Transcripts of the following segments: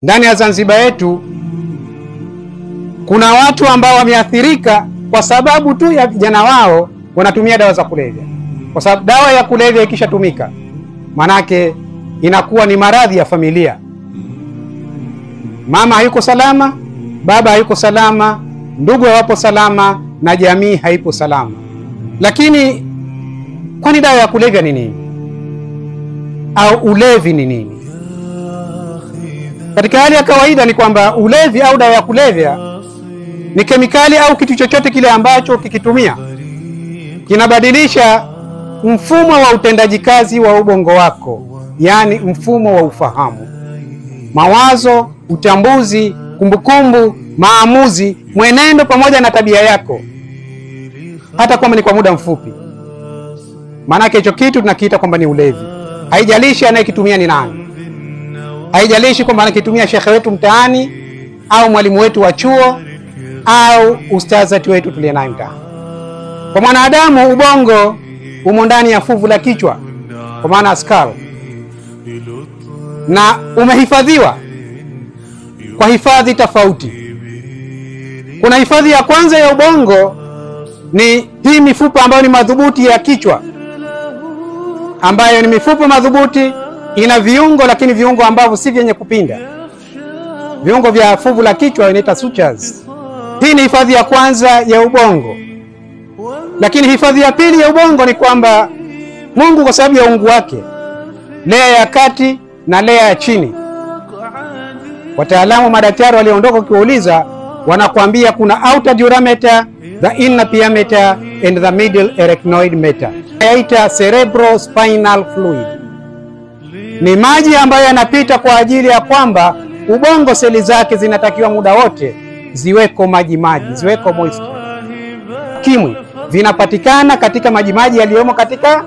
Ndani ya Zanzibar yetu kuna watu ambao wameathirika kwa sababu tu ya vijana wao wanatumia dawa za kulevya. Kwa sababu dawa ya kulevya ikishatumika, manake inakuwa ni maradhi ya familia. Mama hayuko salama, baba hayuko salama, ndugu hawapo salama, na jamii haipo salama. Lakini kwani dawa ya kulevya ni nini? Au ulevi ni nini? Katika hali ya kawaida ni kwamba ulevi au dawa ya kulevya ni kemikali au kitu chochote kile ambacho kikitumia kinabadilisha mfumo wa utendaji kazi wa ubongo wako, yani mfumo wa ufahamu, mawazo, utambuzi, kumbukumbu, maamuzi, mwenendo pamoja na tabia yako, hata kama ni kwa muda mfupi. Maanake hicho kitu tunakiita kwamba ni ulevi. Haijalishi anayekitumia ni nani, haijalishi kwamba anakitumia shekhe wetu mtaani au mwalimu wetu wa chuo au ustazati wetu tuliye naye mtaani. Kwa mwanadamu ubongo umo ndani ya fuvu la kichwa, kwa maana skull, na umehifadhiwa kwa hifadhi tofauti. Kuna hifadhi ya kwanza ya ubongo, ni hii mifupa ambayo ni madhubuti ya kichwa, ambayo ni mifupa madhubuti, ina viungo, lakini viungo ambavyo si vyenye kupinda. Viungo vya fuvu la kichwa inaita sutures. Hii ni hifadhi ya kwanza ya ubongo. Lakini hifadhi ya pili ya ubongo ni kwamba Mungu kwa sababu ya uungu wake, lea ya kati na lea ya chini. Wataalamu madaktari walioondoka ukiwauliza, wanakuambia kuna outer dura mater, the inner pia mater and the middle arachnoid mater. Yaita cerebrospinal fluid. Ni maji ambayo yanapita kwa ajili ya kwamba ubongo seli zake zinatakiwa muda wote ziweko maji, ziweko moisture. Kimwi vinapatikana katika maji yaliyomo katika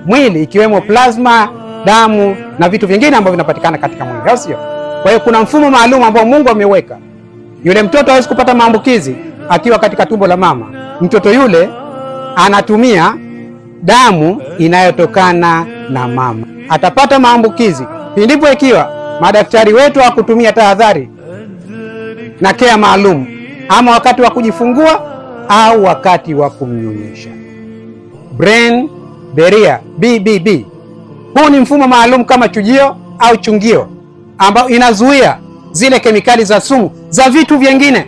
mwili, ikiwemo plasma, damu na vitu vingine ambavyo vinapatikana katika mwili, sio? Kwa hiyo kuna mfumo maalum ambao Mungu ameweka. Yule mtoto hawezi kupata maambukizi akiwa katika tumbo la mama. Mtoto yule anatumia damu inayotokana na mama, atapata maambukizi pindipo ikiwa madaktari wetu hakutumia tahadhari na kea maalum, ama wakati wa kujifungua au wakati wa kumnyonyesha. Brain barrier, BBB. Huu ni mfumo maalum kama chujio au chungio, ambao inazuia zile kemikali za sumu za vitu vingine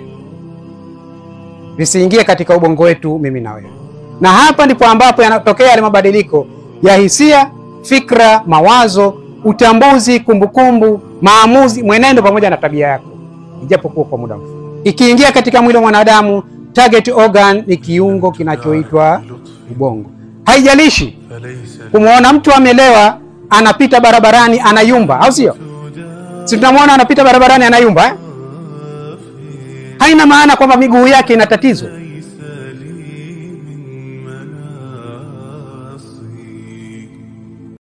visiingie katika ubongo wetu mimi na wewe. Na hapa ndipo ambapo yanatokea yale mabadiliko ya hisia, fikra, mawazo, utambuzi, kumbukumbu, maamuzi, mwenendo pamoja na tabia yako, ijapokuwa kwa muda mfupi. Ikiingia katika mwili wa mwanadamu, target organ ni kiungo kinachoitwa ubongo. Haijalishi kumuona mtu amelewa anapita barabarani anayumba, au sio? Si tunamwona anapita barabarani anayumba, haina maana kwamba miguu yake ina tatizo.